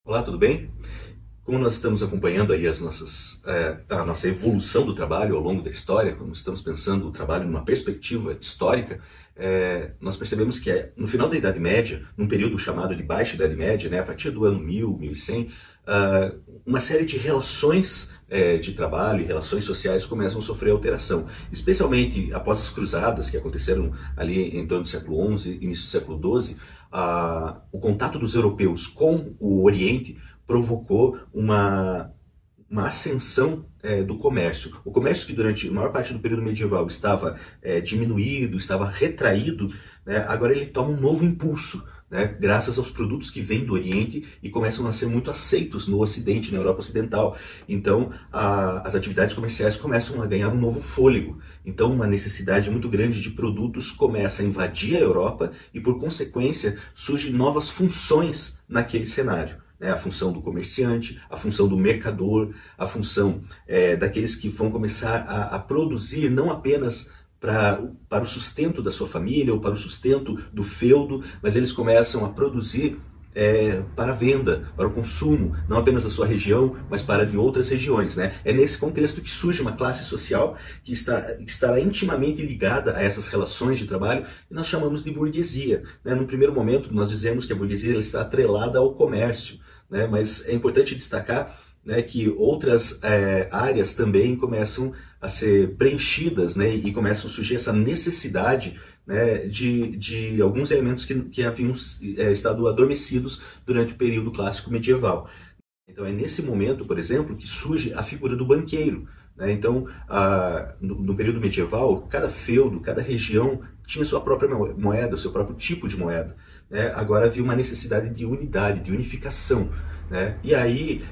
Olá, tudo bem? Como nós estamos acompanhando aí a nossa evolução do trabalho ao longo da história, como estamos pensando o trabalho numa perspectiva histórica, nós percebemos que no final da Idade Média, num período chamado de Baixa Idade Média, né, a partir do ano 1000, 1100, uma série de relações de trabalho e relações sociais começam a sofrer alteração, especialmente após as cruzadas que aconteceram ali em torno do século XI, início do século XII. O contato dos europeus com o Oriente provocou uma ascensão do comércio. O comércio que durante a maior parte do período medieval estava diminuído, estava retraído, né, agora ele toma um novo impulso, né, graças aos produtos que vêm do Oriente e começam a ser muito aceitos no Ocidente, na Europa Ocidental. Então, as atividades comerciais começam a ganhar um novo fôlego. Então, uma necessidade muito grande de produtos começa a invadir a Europa e, por consequência, surgem novas funções naquele cenário. A função do comerciante, a função do mercador, a função daqueles que vão começar a produzir não apenas para o sustento da sua família ou para o sustento do feudo, mas eles começam a produzir para a venda, para o consumo, não apenas da sua região, mas para de outras regiões, né? É nesse contexto que surge uma classe social que estará intimamente ligada a essas relações de trabalho e nós chamamos de burguesia, né? No primeiro momento, nós dizemos que a burguesia ela está atrelada ao comércio, né? Mas é importante destacar, né, que outras áreas também começam a ser preenchidas, né, e começam a surgir essa necessidade, né, de alguns elementos que haviam estado adormecidos durante o período clássico medieval. Então é nesse momento, por exemplo, que surge a figura do banqueiro, né? Então, no período medieval, cada feudo, cada região tinha sua própria moeda, seu próprio tipo de moeda, né? Agora havia uma necessidade de unidade, de unificação, né? E aí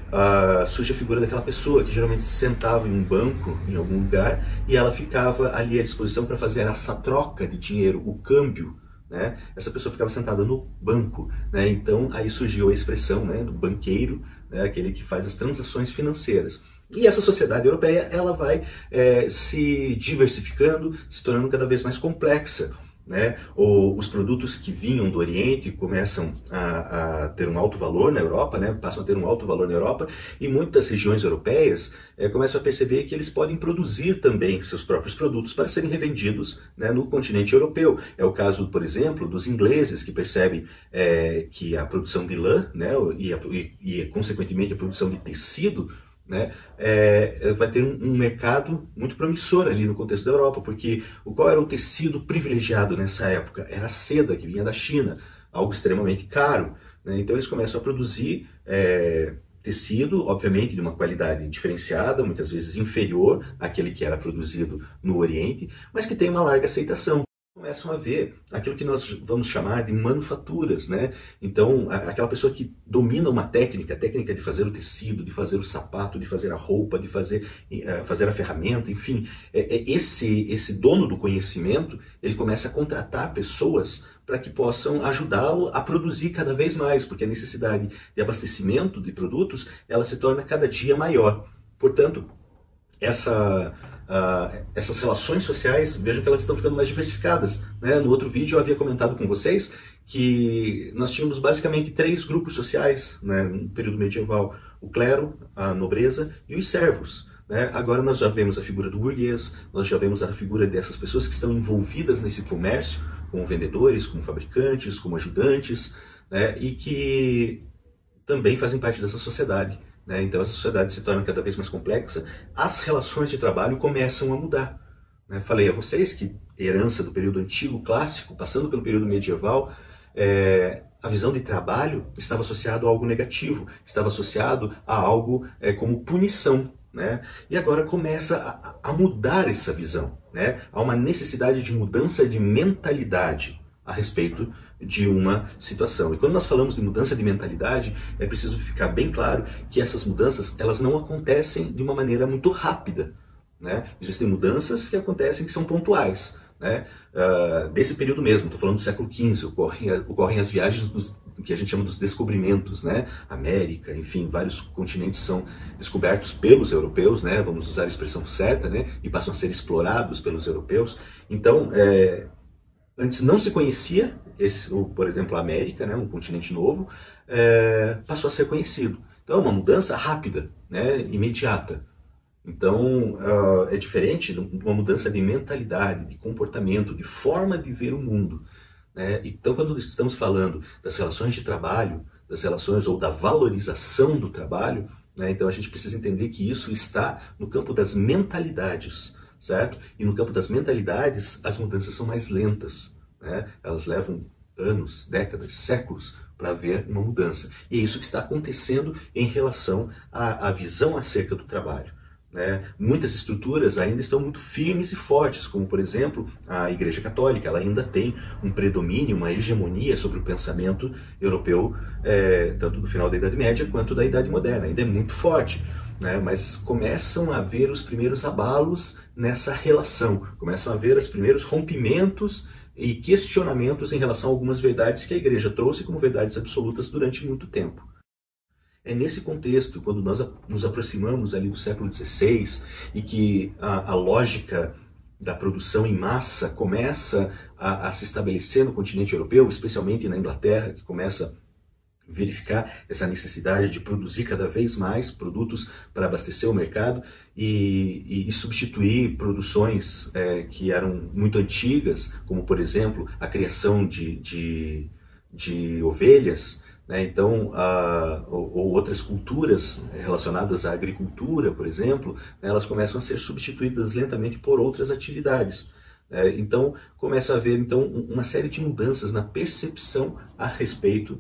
surge a figura daquela pessoa que geralmente se sentava em um banco, em algum lugar, e ela ficava ali à disposição para fazer essa troca de dinheiro, o câmbio, né? Essa pessoa ficava sentada no banco, né? Então aí surgiu a expressão, né, do banqueiro, né, aquele que faz as transações financeiras. E essa sociedade europeia ela vai se diversificando, se tornando cada vez mais complexa, né? Os produtos que vinham do Oriente começam a ter um alto valor na Europa, né? Passam a ter um alto valor na Europa, e muitas regiões europeias começam a perceber que eles podem produzir também seus próprios produtos para serem revendidos, né, no continente europeu. É o caso, por exemplo, dos ingleses que percebem que a produção de lã, né, e consequentemente a produção de tecido, né, vai ter um mercado muito promissor ali no contexto da Europa, porque qual era o tecido privilegiado nessa época? Era a seda que vinha da China, algo extremamente caro, né? Então eles começam a produzir tecido, obviamente de uma qualidade diferenciada, muitas vezes inferior àquele que era produzido no Oriente, mas que tem uma larga aceitação. Começam a ver aquilo que nós vamos chamar de manufaturas, né? Então, aquela pessoa que domina uma técnica, a técnica de fazer o tecido, de fazer o sapato, de fazer a roupa, de fazer a ferramenta, enfim, esse dono do conhecimento, ele começa a contratar pessoas para que possam ajudá-lo a produzir cada vez mais, porque a necessidade de abastecimento de produtos, ela se torna cada dia maior. Portanto, essas relações sociais, vejam que elas estão ficando mais diversificadas, né? No outro vídeo eu havia comentado com vocês que nós tínhamos basicamente 3 grupos sociais, né, no período medieval: o clero, a nobreza e os servos, né? Agora nós já vemos a figura do burguês, nós já vemos a figura dessas pessoas que estão envolvidas nesse comércio, como vendedores, como fabricantes, como ajudantes, né, e que também fazem parte dessa sociedade. Então essa sociedade se torna cada vez mais complexa, as relações de trabalho começam a mudar. Falei a vocês que herança do período antigo clássico, passando pelo período medieval, a visão de trabalho estava associado a algo negativo, estava associado a algo como punição, né? E agora começa a mudar essa visão, né? Há uma necessidade de mudança de mentalidade a respeito de uma situação. E quando nós falamos de mudança de mentalidade, é preciso ficar bem claro que essas mudanças elas não acontecem de uma maneira muito rápida, né? Existem mudanças que acontecem que são pontuais, né? Desse período mesmo, estou falando do século XV, ocorrem as viagens que a gente chama dos descobrimentos, né? América, enfim, vários continentes são descobertos pelos europeus, né? Vamos usar a expressão certa, né? E passam a ser explorados pelos europeus. Então, antes não se conhecia, por exemplo, a América, né, um continente novo. passou a ser conhecido. Então é uma mudança rápida, né, imediata. Então é diferente de uma mudança de mentalidade, de comportamento, de forma de ver o mundo, né? Então quando estamos falando das relações de trabalho, das relações ou da valorização do trabalho, né, então a gente precisa entender que isso está no campo das mentalidades, certo? E no campo das mentalidades as mudanças são mais lentas, né? Elas levam anos, décadas, séculos para haver uma mudança. E é isso que está acontecendo em relação à visão acerca do trabalho, né? Muitas estruturas ainda estão muito firmes e fortes, como por exemplo a Igreja Católica. Ela ainda tem um predomínio, uma hegemonia sobre o pensamento europeu, tanto do final da Idade Média quanto da Idade Moderna. Ainda é muito forte, né? Mas começam a haver os primeiros abalos nessa relação, começam a haver os primeiros rompimentos e questionamentos em relação a algumas verdades que a Igreja trouxe como verdades absolutas durante muito tempo. É nesse contexto, quando nós nos aproximamos ali do século XVI e que a lógica da produção em massa começa a se estabelecer no continente europeu, especialmente na Inglaterra, que começa a verificar essa necessidade de produzir cada vez mais produtos para abastecer o mercado e substituir produções que eram muito antigas, como por exemplo a criação de ovelhas, né? Então, ou outras culturas relacionadas à agricultura, por exemplo, né, elas começam a ser substituídas lentamente por outras atividades. Então, começa a haver uma série de mudanças na percepção a respeito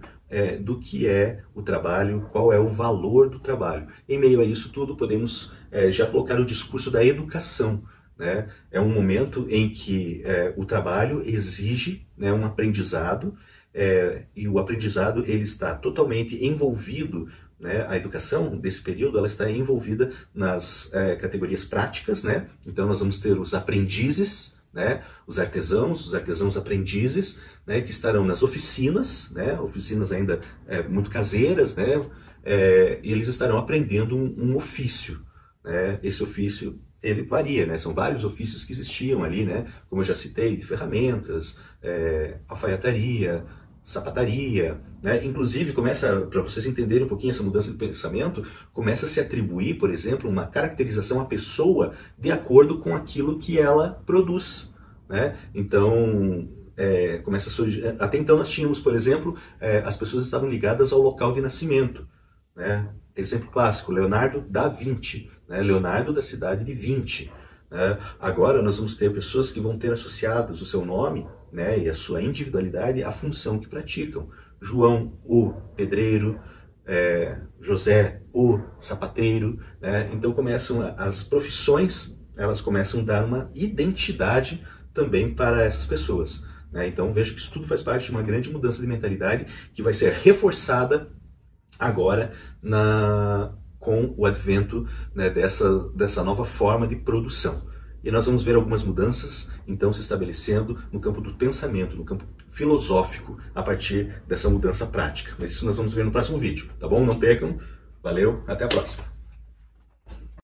do que é o trabalho, qual é o valor do trabalho. Em meio a isso tudo, podemos já colocar o discurso da educação, né? É um momento em que o trabalho exige, né, um aprendizado, e o aprendizado ele está totalmente envolvido, né? A educação desse período ela está envolvida nas categorias práticas, né? Então nós vamos ter os aprendizes, né? Os artesãos aprendizes, né? Que estarão nas oficinas, né? Oficinas ainda muito caseiras, né? E eles estarão aprendendo um ofício, né? Esse ofício ele varia, né? São vários ofícios que existiam ali, né? Como eu já citei, de ferramentas, alfaiataria, sapataria, né? Inclusive começa, para vocês entenderem um pouquinho essa mudança de pensamento, começa a se atribuir, por exemplo, uma caracterização à pessoa de acordo com aquilo que ela produz, né? Então começa a surgir. Até então nós tínhamos, por exemplo, as pessoas estavam ligadas ao local de nascimento, né? Exemplo clássico, Leonardo da Vinci, né? Leonardo da cidade de Vinci. Agora nós vamos ter pessoas que vão ter associados o seu nome, né, e a sua individualidade à função que praticam. João, o pedreiro, José, o sapateiro, né? Então começam as profissões, elas começam a dar uma identidade também para essas pessoas, né? Então veja que isso tudo faz parte de uma grande mudança de mentalidade que vai ser reforçada agora com o advento, né, dessa nova forma de produção. E nós vamos ver algumas mudanças, então, se estabelecendo no campo do pensamento, no campo filosófico, a partir dessa mudança prática. Mas isso nós vamos ver no próximo vídeo, tá bom? Não percam, valeu, até a próxima!